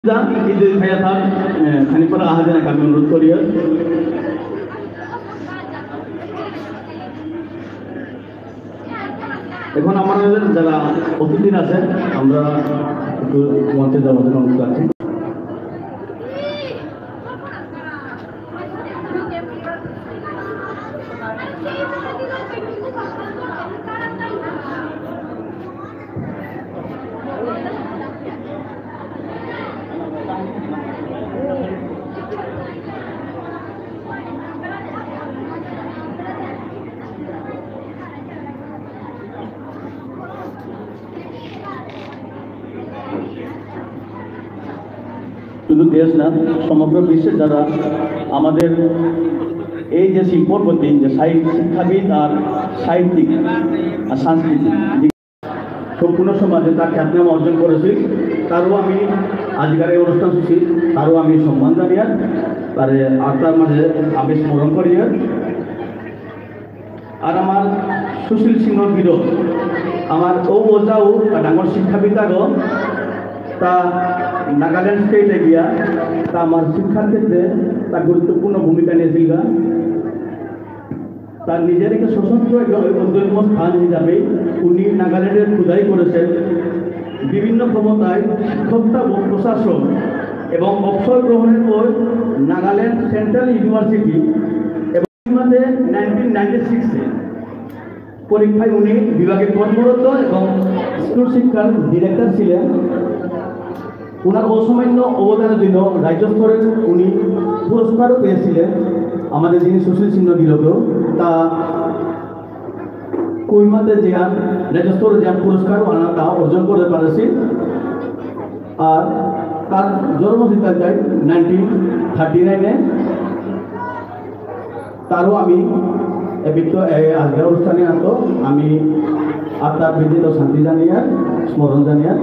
itu saya tahu, kami pernah ada kami menurut Korea. এখন আমাদের যারা অতিথি আছেন আমরা একটু মঞ্চে যাওয়ার জন্য অনুরোধ করছি। শুধু দেশ না সমগ্র বিশ্বের যারা আমাদের এই যে শিল্পর প্রতি যে শিক্ষাবিদ আর সাহিত্যিক আর সাংস্কৃতিক সম্পূর্ণ সমাজে তার খ্যাতনাম অর্জন করেছি তারও আমি আজকের এই অনুষ্ঠান সূচি তারও আমি সম্মান জানিয়ে তার আত্মার মাঝে আমি স্মরণ করি আর আমার সুশীল সিংহ বিরোধ আমার ও ওজাও ডাঙর শিক্ষাবিদ আগো তা নাগাল্যান্ড স্টেটে গিয়া তা আমার শিক্ষার ক্ষেত্রে তার গুরুত্বপূর্ণ ভূমিকা নিয়েছিল তার নিজের একটা স্বতন্ত্র অন্যতম স্থান হিসাবে উনি নাগাল্যান্ডের খোদাই করেছেন বিভিন্ন ক্ষমতায় শিক্ষকতা ও প্রশাসন এবং অবসর গ্রহণের পর নাগাল্যান্ড সেন্ট্রাল ইউনিভার্সিটি এবং 1996-এ পরীক্ষায় উনি বিভাগে কর্মরত এবং স্কুল শিক্ষার ডিরেক্টর ছিলেন। ওনার অসামান্য অবদানের জন্য রাজ্য স্তরের উনি পুরস্কারও পেয়েছিলেন আমাদের যিনি সুশীল সিংহ বিরোধ তা কইমাতে জিয়ান রাজ্য স্তরে জিয়ান পুরস্কারও আনা তা অর্জন করতে পারেছি। আর তার জন্মদিন যায় 1939-এ তারও আমি আজকের অনুষ্ঠানে আনতো আমি আত্মার বিদিত শান্তি জানিয়ে স্মরণ জানিয়ে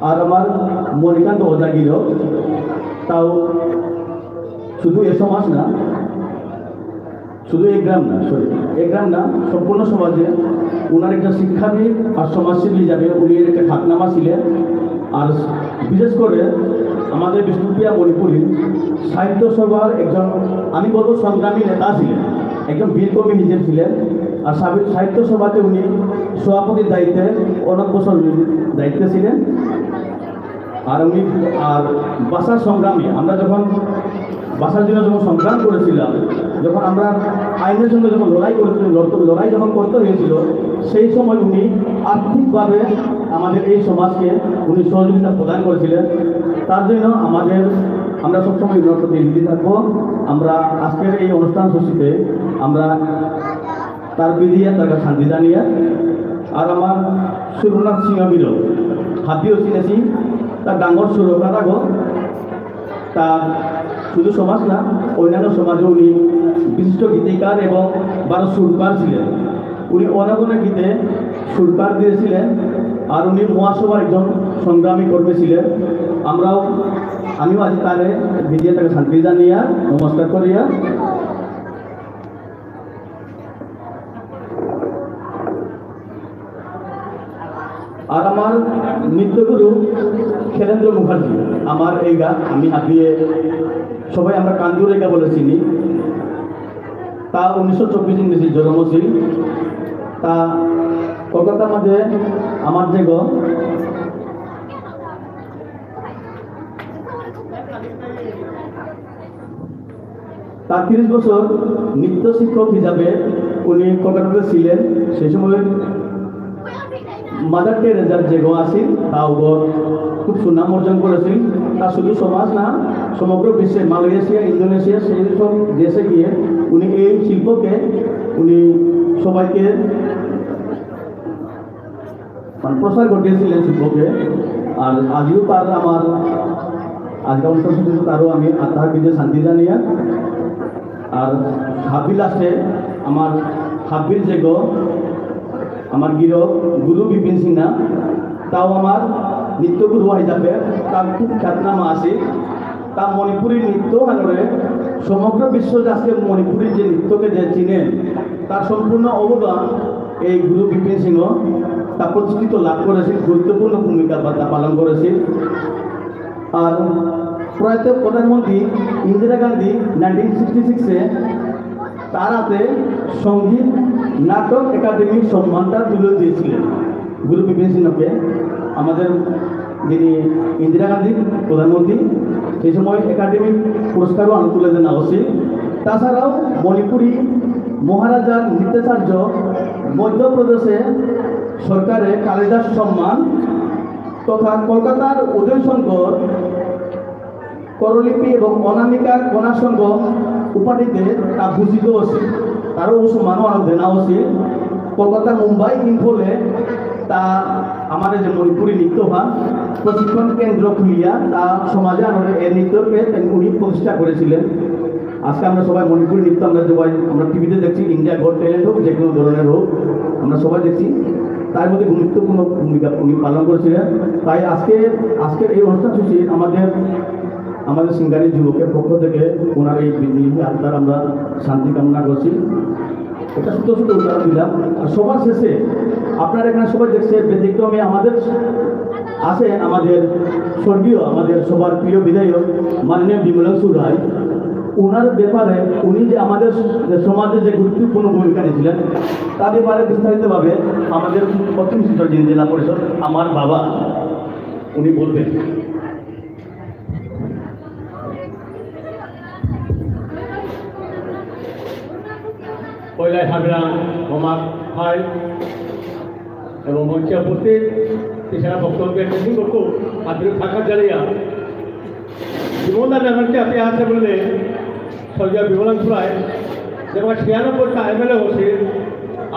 আর আমার মণিকান্ত ওজাগির তাও শুধু এ সমাজ না শুধু এই গ্রাম না এই গ্রাম না সম্পূর্ণ সমাজে ওনার একটা শিক্ষাবিদ আর সমাজসেবী হিসাবে উনি একটা খ্যাতনামা ছিলেন। আর বিশেষ করে আমাদের বিষ্ণুপ্রিয়া মণিপুরী সাহিত্য সভার একজন আমি বলবো সংগ্রামী নেতা ছিলেন একজন বীরকর্মী হিসেবে ছিলেন। আর সাহিত্য সভাতে উনি সভাপতির দায়িত্বে অনেক বছর দায়িত্বে ছিলেন। আর উনি আর ভাষার সংগ্রামী আমরা যখন ভাষার জন্য যখন সংগ্রাম করেছিলাম যখন আমরা আইনের সঙ্গে যখন লড়াই যখন করতে হয়েছিল সেই সময় উনি আর্থিকভাবে আমাদের এই সমাজকে উনি সহযোগিতা প্রদান করেছিলেন। তার জন্য আমরা সবসময় উনার প্রতি ঋণী থাকবো। আমরা আজকের এই অনুষ্ঠান সূচিতে আমরা তার বিধিয়ে তার শান্তি জানিয়ে আর আমার সুরনাথ সিংহ বিরোধ হাতিও চিনেছি তার ডাঙর সুরকার আগো তার শুধু সমাজ না অন্যান্য সমাজে উনি বিশিষ্ট গীতিকার এবং সুরকার ছিলেন। উনি অনেক গীতে সুরকার দিয়েছিলেন আর উনি মহাসভার একজন সংগ্রামী কর্মী ছিলেন। আমিও আজ তারে ভিজিয়ে তাকে শান্তি জানিয়া নমস্কার করিয়া আর আমার নৃত্যগুরু খেলেন্দ্র মুখার্জি আমার এই গান আমি হাতিয়ে সবাই আমরা কান্দুর এই গা বলে চিনি তা 1924 ইংরেজি জন্মছিল তা কলকাতার মাঝে আমার যে তার 30 বছর নৃত্য শিক্ষক হিসাবে উনি কলকাতাতে ছিলেন। সেই সময় মাদার টেরেজার যে আছে তাও খুব সুনাম অর্জন করেছিল। তা শুধু সমাজ না সমগ্র বিশ্বে মালয়েশিয়া ইন্দোনেশিয়া সেই সব দেশে গিয়ে উনি এই শিল্পকে উনি সবাইকে প্রসার ঘটিয়েছিলেন শিল্পকে। আর আজও তার আমার আজকের অনুষ্ঠান তারও আমি আত্মার বিজে শান্তি জানিয়ে আর হাবিল আসে আমার হাবিল যে আমার গুরু বিপিন সিংহা তাও আমার নৃত্যগুরু হিসাবে তার খুব খ্যাতনামা আছে তা মণিপুরী নৃত্য সমগ্র বিশ্ব যে আজকে মণিপুরের যে নৃত্যকে যে চিনেন তার সম্পূর্ণ অবদান এই গুরু বিপিন সিংহ তা প্রতিষ্ঠিত লাভ করেছে, গুরুত্বপূর্ণ ভূমিকা তা পালন করেছে। আর প্রয়াত প্রধানমন্ত্রী ইন্দিরা গান্ধী 1966-এ তার হাতে সঙ্গীত নাটক একাডেমির সম্মানটা তুলে দিয়েছিলেন গুরু বিপিন সিংহকে। আমাদের যিনি ইন্দিরা গান্ধী প্রধানমন্ত্রী সেই সময় একাডেমিক পুরস্কারও তুলে দেওয়া উচিত। তাছাড়াও মণিপুরী মহারাজার নৃত্যাচার্য মধ্যপ্রদেশে সরকারে কালিদাস সম্মান তথা কলকাতার উদয়শঙ্কর করলিপি এবং অনামিকার কণাসংঘ উপাধিতে তা ভূষিত হচ্ছে, তারও সম্মানও আরো দেওয়া উচিত। কলকাতা মুম্বাই ইম্ফলে তা আমাদের যে মণিপুরী নৃত্যভান প্রশিক্ষণ কেন্দ্র খুলিয়া তা সমাজে আমাদের এই নৃত্যকে উনি প্রতিষ্ঠা করেছিলেন। আজকে আমরা সবাই মণিপুরী নৃত্য আমরা টিভিতে দেখছি, ইন্ডিয়া গড ট্যালেন্ট হোক যে কোনো ধরনের হোক আমরা সবাই দেখছি, তার মধ্যে গুরুত্বপূর্ণ ভূমিকা উনি পালন করেছিলেন। তাই আজকের এই অনুষ্ঠান সূচি আমাদের সিঙ্গারি যুবকের পক্ষ থেকে ওনার এই আত্মার আমরা শান্তি কামনা করছি। এটা ছোটো ছোটো উদাহরণ দিলাম। আর সবার শেষে আপনারা এখানে সবাই দেখছে ব্যতিক্রমে আমাদের আছে আমাদের স্বর্গীয় আমাদের সবার প্রিয় বিধায়ক মাননীয় বিমলাংশু রায়। ওনার ব্যাপারে উনি যে আমাদের সমাজে যে গুরুত্বপূর্ণ ভূমিকা নিয়েছিলেন তার ব্যাপারে বিস্তারিতভাবে আমাদের প্রথম শিক্ষক যিনি জেলা পরিষদ আমার বাবা উনি বলবেন। পয়লা হাবিরা আমার ভাই এবং মঞ্চে উপস্থিত এছাড়া বক্তব্যের মিটিং করতো আপনি থাকার জ্বালিয়া বিমলদা মেহমানকে আপনি আসে বললে সরকার বিমলাংশু রায় যেমন 96টা MLA হচ্ছে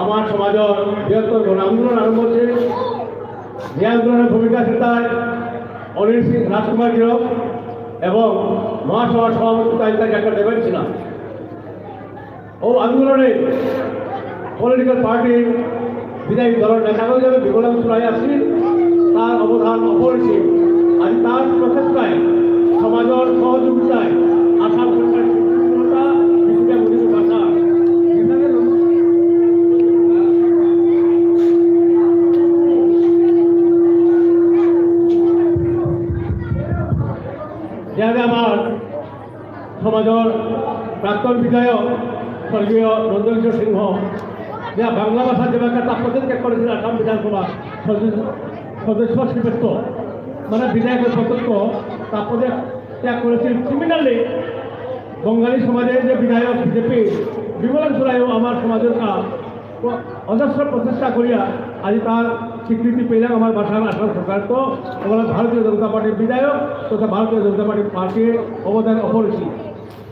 আমার সমাজের বৃহত্তর গণ আন্দোলন আরম্ভ হচ্ছে। যে আন্দোলনের ভূমিকা সেটায় অনিল সিং রাজকুমার গিরক এবং মহাসভার সভাপতি তালিকায় একটা দেবেন ছিলাম। ও আন্দোলনে পলিটিক্যাল পার্টির বিদায়ী দলের নেতাও যাবে বিমলাংশু রায় আসছেন, তার অবদান অপরিসীম। আজ তার প্রচেষ্টায় সমাজের সহযোগিতায় আসাম সরকার সৃষ্টিশীলতা কিছুটা মূলিক ভাষা যেভাবে আমার সমাজের প্রাক্তন বিধায়ক স্বর্গীয় নন্দকিশোর সিংহ যা বাংলা ভাষা যেভাবে তা পদত্যাগ করেছিল আসাম বিধানসভা সদস্য শ্রীপেত্র মানে বিধায়কের সদস্য তা পদত্যাগ করেছিল। সিমিলারলি বঙ্গালী সমাজের যে বিধায়ক বিজেপি বিমলাংশু রায়ও আমার সমাজের অজস্র প্রচেষ্টা করিয়া আজ তার স্বীকৃতি পেলাম আমার ভাষার আসাম সরকার। তো ওরা ভারতীয় জনতা পার্টির বিধায়ক তথা ভারতীয় জনতা পার্টির অবদান অপরিসীম।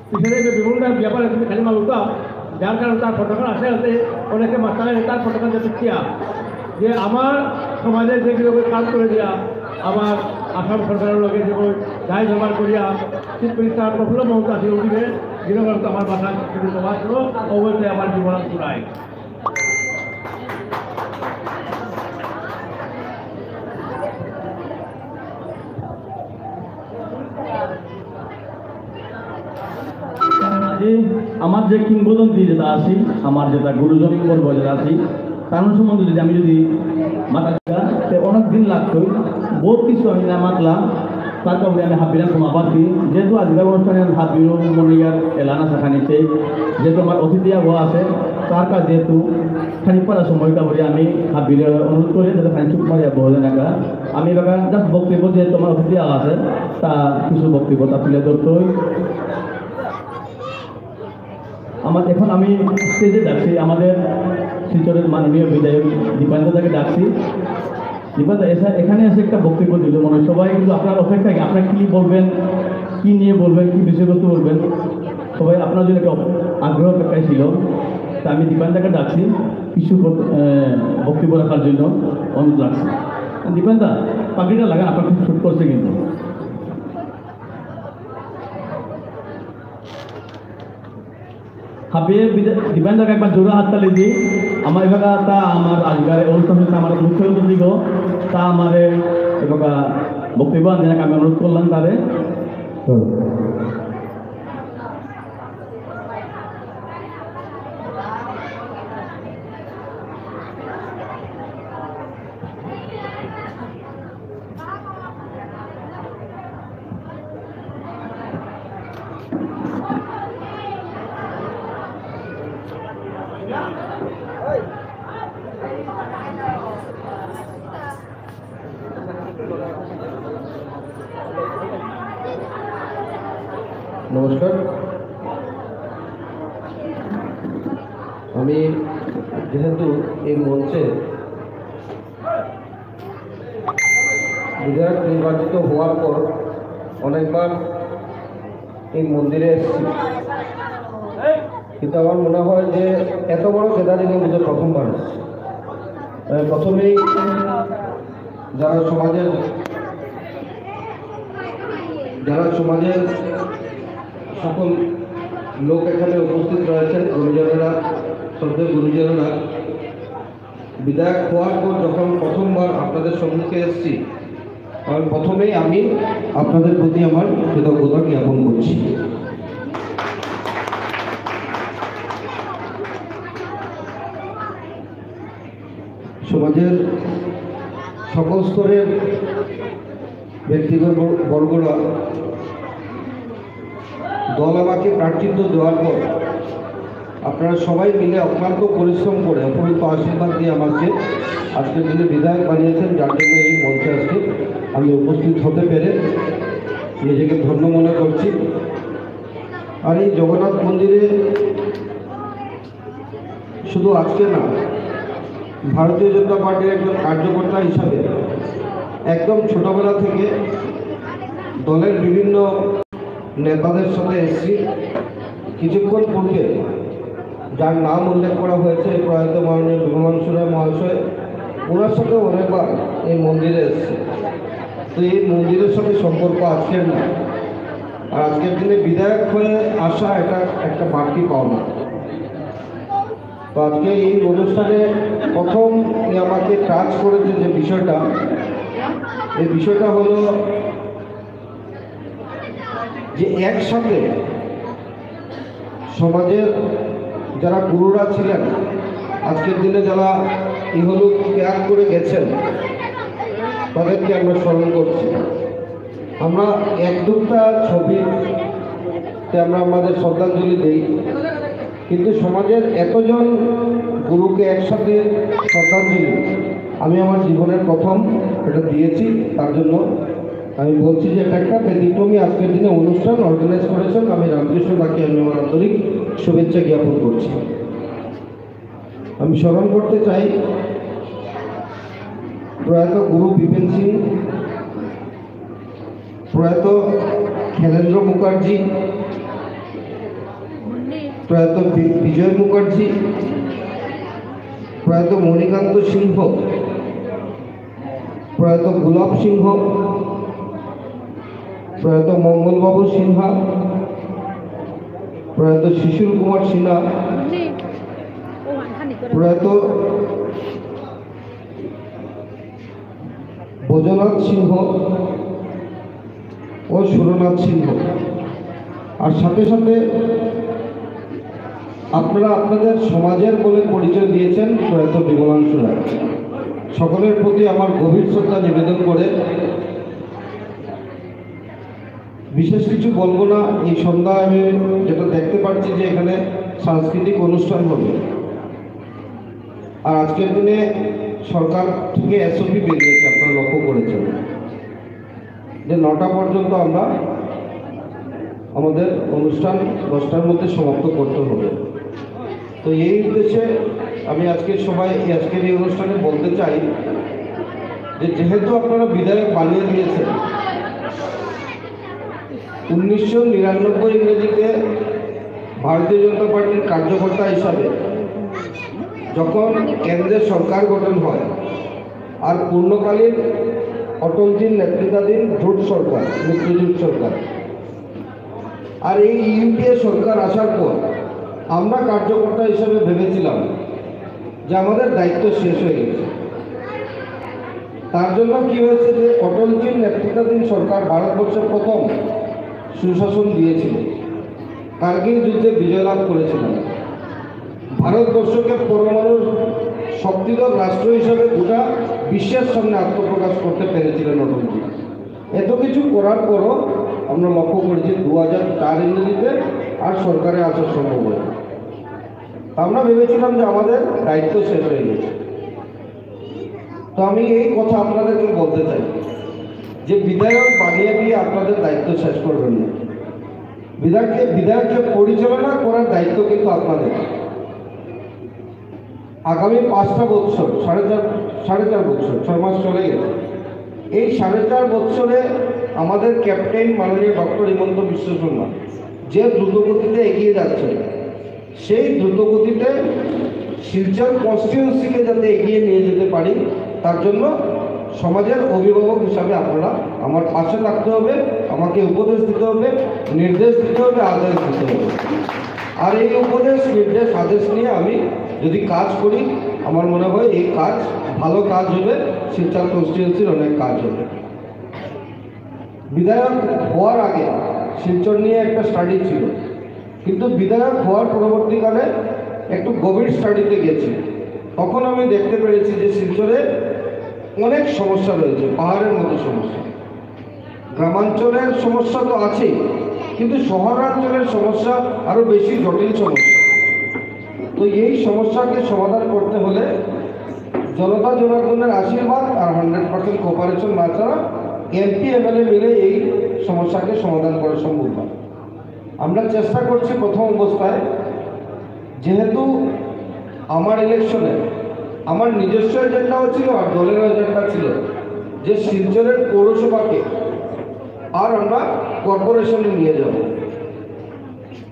পিছনে যে বিমলদার ব্যাপারে তুমি খালি মালুকা যার কারণে তার ফটোখান আসে আছে অনেকে মাথায় তার ফটোখান যাতে কিয়া যে আমার সমাজে যেগুলো কাজ করে দিয়া আমার আসাম সরকারের লগে যে দায় ব্যবহার করিয়া চিফ মিনিস্টার প্রফুল্ল মহন্ত আছে উঠিবে যেরকম আমার ভাষা সভা ছিল অবশ্যই আমার বিমলাংশু রায়। আমার যে কিংবদন্তি যেটা আছি আমার যেটা গুরুজন বর্গ যেটা আছি তার সম্বন্ধে যদি আমি যদি মাথা অনেক দিন লাগতো বহুত কিছু আমি না মাতলাম তার কারণে আমি হাবিরাম সমাপাতি যেহেতু আজকের অনুষ্ঠানে হাবিরও মনিয়ার এলানা শাখানিতে যেহেতু আমার অতিথি আবহাওয়া আছে তার কাছে যেহেতু খানিকপাড়া সময়টা বলে আমি হাবিরের অনুরোধ করি যাতে খানিক মারিয়া বলে নাকা আমি বাবা জাস্ট বক্তব্য যেহেতু আমার অতিথি আছে তা কিছু বক্তব্য তা তুলে ধরতেই আমার এখন আমি স্টেজে ডাকছি আমাদের শিলচরের মাননীয় বিধায়ক দীপান্দাকে ডাকছি। দীপান্দা এখানে এসে একটা বক্তব্য দিল মনে হয় সবাই কিন্তু আপনার অপেক্ষায় আপনার কী বলবেন, কী নিয়ে বলবেন, কী বিষয়বস্তু বলবেন সবাই আপনার জন্য একটা আগ্রহ অপেক্ষায় ছিল। তা আমি দীপান্দাকে ডাকছি কিছু বক্তব্য রাখার জন্য অনুরোধ রাখছি। দীপান্দা পাখিটা লাগান আপনার খুব শুট করছে কিন্তু হাবিয়ে দীপান্দাকে একবার জোড়া হাততালি দিই। আমার এবার তা আমার আজকের অনুষ্ঠান আমার মুখ্যমন্ত্রী গো তা আমার এবার বক্তব্য যেনাকে আমি অনুরোধ করলাম তারে নমস্কার, আমি যেহেতু এই মঞ্চে বিধায়ক নির্বাচিত হওয়ার পর অনেকবার এই মন্দিরে এসেছি, কিন্তু আমার মনে হয় যে এত বড় কেদারিং মধ্যে প্রথমবার এসেছি। প্রথমেই যারা সমাজের সকল লোক এখানে উপস্থিত রয়েছেন, গুরুজনেরা, শ্রদ্ধেয় গুরুজনেরা, বিধায়ক হওয়ার পর যখন প্রথমবার আপনাদের সম্মুখে এসেছি, প্রথমেই আমি আপনাদের প্রতি আমার কৃতজ্ঞতা জ্ঞাপন করছি। সমাজের সকল স্তরের ব্যক্তিগত বর্গরা দল আমাকে প্রার্থিত্ব দেওয়ার পর আপনারা সবাই মিলে অক্লান্ত পরিশ্রম করে অপরিত আশীর্বাদ দিয়ে আমাকে আজকের দিনে বিধায়ক বানিয়েছেন, যার জন্য এই মঞ্চে আজকে আমি উপস্থিত হতে পেরে নিজেকে ধন্য মনে করছি। আর এই জগন্নাথ মন্দিরে শুধু আজকে না, ভারতীয় জনতা পার্টির একজন কার্যকর্তা হিসাবে একদম ছোটবেলা থেকে দলের বিভিন্ন নেতাদের সাথে এসেছি। কিছুক্ষণ পূর্বে যার নাম উল্লেখ করা হয়েছে, প্রয়াত মাননীয় বিমলাংশু রায় মহাশয়, ওনার সাথে অনেকবার এই মন্দিরে এসেছি। তো এই মন্দিরের সাথে সম্পর্ক আজকের না, আর আজকের দিনে বিধায়ক হয়ে আসা এটা একটা বাড়তি পাওনা। তো আজকে এই অনুষ্ঠানে প্রথম আমাকে টাচ করেছে যে বিষয়টা, এই বিষয়টা হলো যে একসাথে সমাজের যারা গুরুরা ছিলেন, আজকের দিনে যারা ইহলোক ত্যাগ করে গেছেন, তাদেরকে আমরা স্মরণ করছি। আমরা এক দুটা ছবিতে আমরা আমাদের শ্রদ্ধাঞ্জলি দিই, কিন্তু সমাজের এতজন গুরুকে একসাথে শ্রদ্ধাঞ্জলি আমি আমার জীবনের প্রথম এটা দিয়েছি। তার জন্য আমি বলছি যে এটা একটা ব্যতিক্রমী আজকের দিনে অনুষ্ঠান অর্গানাইজ করেছেন। আমি রামকৃষ্ণ দাকে আমি আমার আন্তরিক শুভেচ্ছা জ্ঞাপন করছি। আমি স্মরণ করতে চাই প্রয়াত গুরু বিপিন সিং, প্রয়াত খেলেন্দ্র মুখার্জি, প্রয়াত বিজয় মুখার্জি, প্রয়াত মণিকান্ত সিংহ, প্রয়াত গোলাপ সিংহ, প্রয়াত মঙ্গলবাবু সিনহা, প্রয়াত শিশির কুমার সিনহা, প্রয়াত বৈজনাথ সিংহ ও সুরনাথ সিংহ। আর সাথে সাথে আপনারা আপনাদের সমাজের বলে পরিচয় দিয়েছেন প্রয়াত বিমলাংশু রায়। সকলের প্রতি আমার গভীর শ্রদ্ধা নিবেদন করে বিশেষ কিছু বলবো না। এই সন্ধ্যা আমি যেটা দেখতে পাচ্ছি যে এখানে সাংস্কৃতিক অনুষ্ঠান হবে, আর আজকের দিনে সরকার থেকে এসওপি বেরিয়েছে, আপনারা লক্ষ্য করেছেন যে 9টা পর্যন্ত আমরা আমাদের অনুষ্ঠান 10টার মধ্যে সমাপ্ত করতে হবে। তো এই উদ্দেশ্যে আমি আজকের এই অনুষ্ঠানে বলতে চাই যে যেহেতু আপনারা বিধায়ক বানিয়ে দিয়েছেন, 1999 ইংরেজিতে ভারতীয় জনতা পার্টির কার্যকর্তা হিসাবে যখন কেন্দ্রের সরকার গঠন হয়, আর পূর্ণকালীন অটলজির নেতৃত্বাধীন জোট সরকার, মিত্রজোট সরকার, আর এই ইউপিএ সরকার আসার পর আমরা কার্যকর্তা হিসাবে ভেবেছিলাম যে আমাদের দায়িত্ব শেষ হয়ে গেছে। তার জন্য কি হয়েছে যে অটলজির নেতৃত্বাধীন সরকার ভারতবর্ষের প্রথম সুশাসন দিয়েছিল, কার্গিল যুদ্ধে বিজয় লাভ করেছিলেন, ভারতবর্ষকে পরমাণু শক্তিধর রাষ্ট্র হিসাবে গোটা বিশ্বের সামনে আত্মপ্রকাশ করতে পেরেছিলেন অটলজি। এত কিছু করার পরও আমরা লক্ষ্য করেছি 2004 ইংরেজিতে আর সরকারে আসা সম্ভব হয়। আমরা ভেবেছিলাম যে আমাদের দায়িত্ব শেষ হয়ে গেছে। তো আমি এই কথা আপনাদেরকে বলতে চাই যে বিধায়ক বানিয়ে দিয়ে আপনাদের দায়িত্ব শেষ করবেন না। বিধায়ককে পরিচালনা করার দায়িত্ব কিন্তু আপনাদের। আগামী 5টা বছর, সাড়ে চার বছর, 6 মাস চলে গেছে। এই 4.5 বছরে আমাদের ক্যাপ্টেন মাননীয় ডক্টর হিমন্ত বিশ্ব শর্মা যে দ্রুতগতিতে এগিয়ে যাচ্ছে, সেই দ্রুতগতিতে শিলচর কনস্টিটিউয়েন্সিকে যাতে এগিয়ে নিয়ে যেতে পারি, তার জন্য সমাজের অভিভাবক হিসাবে আপনারা আমার পাশে থাকতে হবে, আমাকে উপদেশ দিতে হবে, নির্দেশ দিতে হবে, আদেশ দিতে হবে। আর এই উপদেশ, নির্দেশ, আদেশ নিয়ে আমি যদি কাজ করি, আমার মনে হয় এই কাজ ভালো কাজ হবে, শিলচর কনস্টিটিউয়েন্সির অনেক কাজ হবে। বিধায়ক হওয়ার আগে শিলচর নিয়ে একটা স্টাডি ছিল, কিন্তু বিধায়ক হওয়ার পরবর্তীকালে একটু গভীর স্টাডিতে গেছি। তখন আমি দেখতে পেরেছি যে শিলচরে অনেক সমস্যা রয়েছে, পাহাড়ের মতো সমস্যা। গ্রামাঞ্চলের সমস্যা তো আছেই, কিন্তু শহরাঞ্চলের সমস্যা আরও বেশি জটিল সমস্যা। তো এই সমস্যাকে সমাধান করতে হলে জনতা জনার্দনের আশীর্বাদ আর 100% কোঅপারেশন না ছাড়া এমপি এমএলএ মিলে এই সমস্যাকে সমাধান করা সম্ভব না। আমরা চেষ্টা করছি প্রথম অবস্থায়, যেহেতু আমার ইলেকশনে আমার নিজস্ব এজেন্ডাও ছিল আর দলের এজেন্ডা ছিল যে শিলচরের পৌরসভাকে আর আমরা কর্পোরেশনে নিয়ে যাব।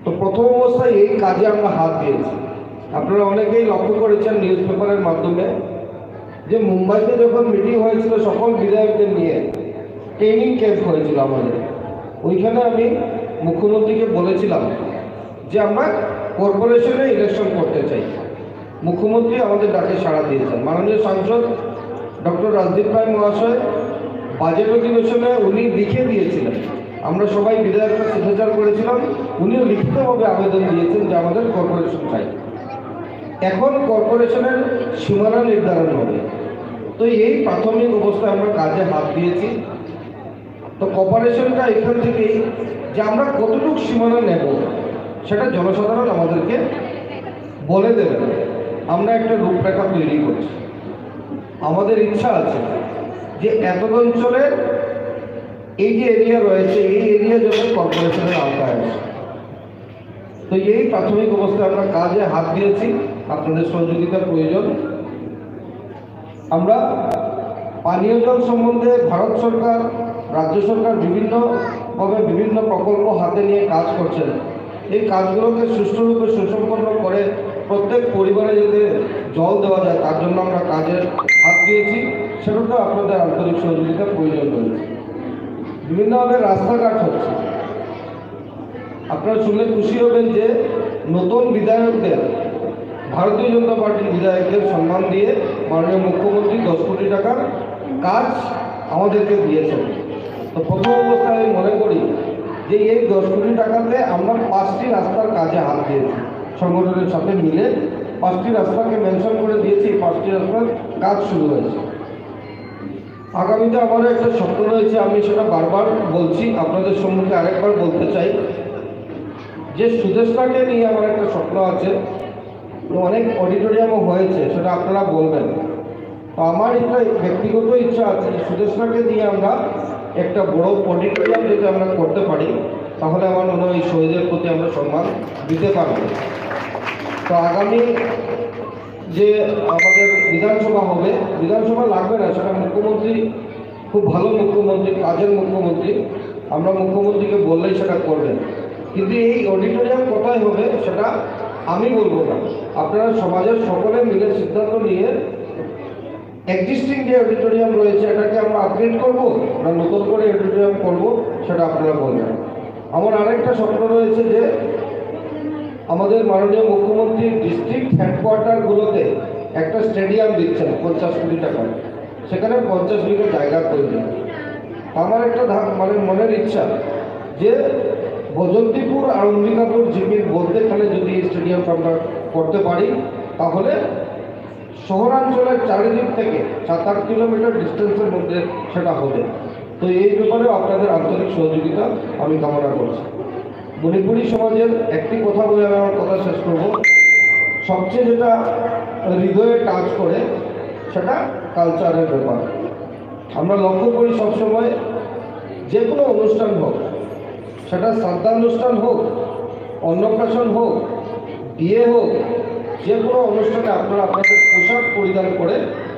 তো প্রথম অবস্থায় এই কাজে আমরা হাত দিয়েছি। আপনারা অনেকেই লক্ষ্য করেছেন নিউজ পেপারের মাধ্যমে যে মুম্বাইতে যখন মিটিং হয়েছিল সকল বিধায়কদের নিয়ে ট্রেনিং ক্যাম্প হয়েছিল আমাদের, ওইখানে আমি মুখ্যমন্ত্রীকে বলেছিলাম যে আমরা কর্পোরেশনে ইলেকশন করতে চাই। মুখ্যমন্ত্রী আমাদের ডাকে সাড়া দিয়েছেন। মাননীয় সাংসদ ডক্টর রাজদীপ রায় মহাশয় বাজেট অধিবেশনে উনি লিখে দিয়েছিলেন, আমরা সবাই বিধায়করা সিগনেচার করেছিলাম, উনিও লিখিতভাবে আবেদন দিয়েছেন যে আমাদের কর্পোরেশন চাই। এখন কর্পোরেশনের সীমানা নির্ধারণ হবে। তো এই প্রাথমিক অবস্থায় আমরা কাজে হাত দিয়েছি। তো কর্পোরেশনটা এখান থেকেই যে আমরা কতটুকু সীমানা নেব সেটা জনসাধারণ আমাদেরকে বলে দেবেন। আমরা একটা রূপরেখা তৈরি করছি। আমাদের ইচ্ছা আছে যে এত অঞ্চলের এই যে এরিয়া রয়েছে, এই এরিয়া যেন কর্পোরেশনের আওতায় আসে। তো এই প্রাথমিক অবস্থায় আমরা কাজে হাত দিয়েছি, আপনাদের সহযোগিতার প্রয়োজন। আমরা পানীয় জল সম্বন্ধে ভারত সরকার, রাজ্য সরকার বিভিন্নভাবে বিভিন্ন প্রকল্প হাতে নিয়ে কাজ করছেন। এই কাজগুলোকে সুষ্ঠুরূপে সুসম্পন্ন করে প্রত্যেক পরিবারে যাতে জল দেওয়া যায়, তার জন্য আমরা কাজে হাত দিয়েছি। সেটাও আপনাদের আন্তরিক সহযোগিতার প্রয়োজন রয়েছে। বিভিন্নভাবে রাস্তাঘাট হচ্ছে। আপনারা শুনলে খুশি হবেন যে নতুন বিধায়কদের, ভারতীয় জনতা পার্টির বিধায়কদের সম্মান দিয়ে মাননীয় মুখ্যমন্ত্রী 10 কোটি টাকার কাজ আমাদেরকে দিয়েছেন। তো প্রথম অবস্থায় আমি মনে করি যে এই 10 কোটি টাকাতে আমরা 5টি রাস্তার কাজে হাত দিয়েছি। সংগঠনের সাথে মিলে 5টি রাস্তাকে মেনশন করে দিয়েছি, 5টি রাস্তার কাজ শুরু হয়েছে। আগামীতে আমারও একটা স্বপ্ন রয়েছে, আমি সেটা বারবার বলছি, আপনাদের সম্মুখে আরেকবার বলতে চাই যে সুদেশনাকে নিয়ে আমার একটা স্বপ্ন আছে। অনেক অডিটোরিয়ামও হয়েছে, সেটা আপনারা বলবেন। তো আমার একটা ব্যক্তিগত ইচ্ছা আছে যে সুদেশনাকে নিয়ে আমরা একটা বড় অডিটোরিয়াম যদি আমরা করতে পারি, তাহলে আমার মনে হয় শহীদের প্রতি আমরা সম্মান দিতে পারব। তো আগামী যে আমাদের বিধানসভা হবে, বিধানসভা লাগবে না, সেটা মুখ্যমন্ত্রী খুব ভালো মুখ্যমন্ত্রী, কাজের মুখ্যমন্ত্রী, আমরা মুখ্যমন্ত্রীকে বললেই সেটা করবেন। কিন্তু এই অডিটোরিয়াম কোথায় হবে সেটা আমি বলবো না, আপনারা সমাজের সকলে মিলে সিদ্ধান্ত নিয়ে এক্সিস্টিং যে অডিটোরিয়াম রয়েছে এটাকে আমরা আপগ্রেড করবো না নতুন করে অডিটোরিয়াম করব, সেটা আপনারা বলবেন। আমার আরেকটা স্বপ্ন রয়েছে যে আমাদের মাননীয় মুখ্যমন্ত্রীর ডিস্ট্রিক্ট হেডকোয়ার্টারগুলোতে একটা স্টেডিয়াম দিচ্ছেন 50 কোটি টাকায়, সেখানে 50 বিঘা জায়গা প্রয়োজন। আমার একটা মনের ইচ্ছা যে বজন্তিপুর আর অম্বিকাপুর জিপির মধ্যেখানে যদি এই স্টেডিয়ামটা আমরা করতে পারি, তাহলে শহরাঞ্চলের চারিদিক থেকে 7-8 কিলোমিটার ডিস্টেন্সের মধ্যে সেটা হবে। তো এই ব্যাপারেও আপনাদের আন্তরিক সহযোগিতা আমি কামনা করছি। মণিপুরী সমাজের একটি কথা বলে আমি আমার কথা শেষ করব। সবচেয়ে যেটা হৃদয়ে টাচ করে সেটা কালচারের ব্যাপার। আমরা লক্ষ্য করি সবসময় যে কোনো অনুষ্ঠান হোক, সেটা শ্রাদ্ধানুষ্ঠান হোক, অন্নপ্রাশন হোক, বিয়ে হোক, যে কোনো অনুষ্ঠানে আপনারা আপনাদের পোশাক পরিধান করে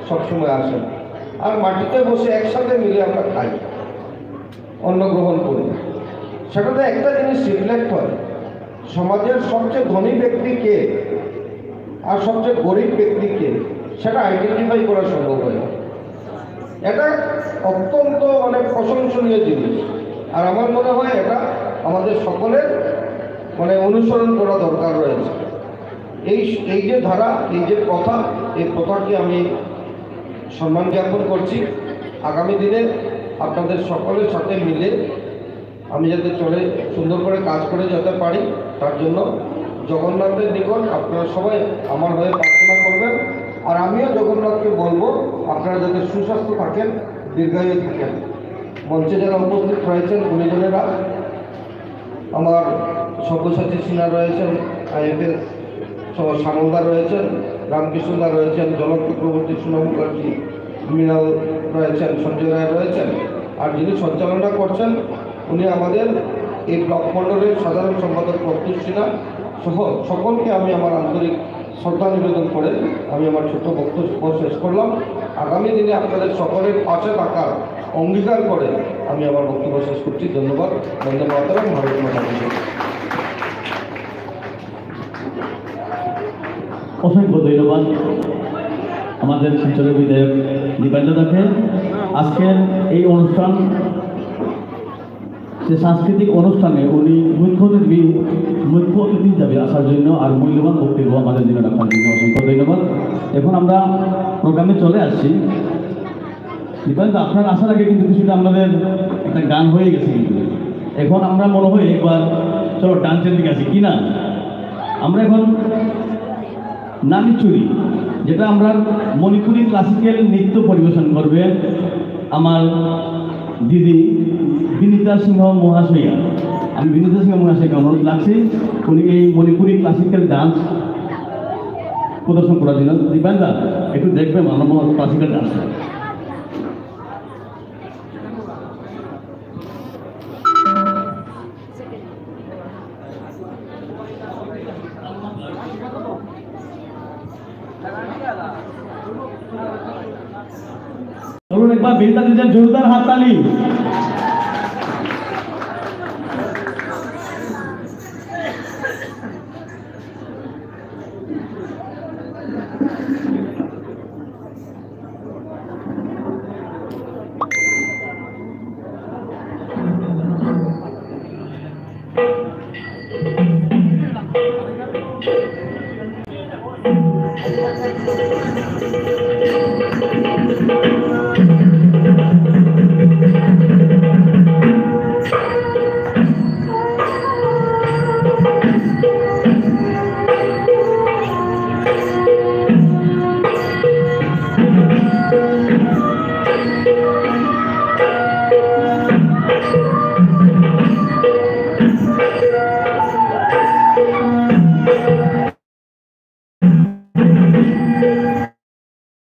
সবসময় আসেন, আর মাটিতে বসে একসাথে মিলে আমরা খাই, অন্ন গ্রহণ করি। সেটাতে একটা জিনিস রিফ্লেক্ট হয়, সমাজের সবচেয়ে ধনী ব্যক্তি কে আর সবচেয়ে গরিব ব্যক্তি কে, সেটা আইডেন্টিফাই করা সম্ভব হয়। এটা অত্যন্ত প্রশংসনীয় জিনিস, আর আমার মনে হয় এটা আমাদের সকলের অনুসরণ করা দরকার রয়েছে। এই যে ধারা, এই যে কথা, এই প্রথাকে আমি সম্মান জ্ঞাপন করছি। আগামী দিনে আপনাদের সকলের সাথে মিলে আমি যাতে সুন্দর করে কাজ করে যেতে পারি, তার জন্য জগন্নাথের নিকট আপনারা সবাই আমার হয়ে প্রার্থনা করবেন। আর আমিও জগন্নাথকে বলবো আপনারা যাতে সুস্বাস্থ্য থাকেন, দীর্ঘায়ু থাকেন। মঞ্চে যারা উপস্থিত রয়েছেন গুণীজনেরা, আমার সব্যসাচী সিনহা রয়েছেন, IFS শ্যামলদা রয়েছেন, রামকৃষ্ণদা রয়েছেন, জনক চক্রবর্তী, সোনা মুখার্জি, মৃণাল রয়েছেন, সঞ্জয় রায় রয়েছেন, আর যিনি সঞ্চালনা করছেন উনি আমাদের এই ব্লক মণ্ডলের সাধারণ সম্পাদক প্রত্যুষ সিনহা সহ সকলকে আমি আমার আন্তরিক শ্রদ্ধা নিবেদন করে আমি আমার ছোট্ট বক্তব্য শেষ করলাম। আগামী দিনে আপনাদের সকলের পাশে থাকার অঙ্গীকার করে আমি আমার বক্তব্য শেষ করছি। ধন্যবাদ। বন্দে মাতরম, ভারত মাতা কি জয়। অসংখ্য ধন্যবাদ আমাদের শিলচরের বিধায়ক দীপেন্দ্রদাকে। আজকের এই অনুষ্ঠান, যে সাংস্কৃতিক অনুষ্ঠানে উনি মুখ্য অতিথি হিসাবে আসার জন্য আর মূল্যবান বক্তব্য আমাদের জন্য রাখার জন্য অসংখ্য ধন্যবাদ। এখন আমরা প্রোগ্রামে চলে আসছি। দীপেন্দ্র, আপনার আসার আগে কিন্তু কিছুটা আমাদের একটা গান হয়ে গেছে, কিন্তু এখন আমরা মনে হয় একবার চলো ডান্সের দিকে আসি কি না? আমরা এখন নানি চুরি, যেটা আমরা মণিপুরি ক্লাসিক্যাল নৃত্য পরিবেশন করবে আমার দিদি বিনীতা সিংহ মহাশয়া। আমি বিনীতা সিংহ মহাশয়কে অনুরোধ লাগছি উনি এই মণিপুরি ক্লাসিক্যাল ডান্স প্রদর্শন করার জন্য। দীপেন্দা একটু দেখবেন আমার ক্লাসিক্যাল ডান্স। চলুন একবার বিনীতা দিদির জোরদার হাততালি।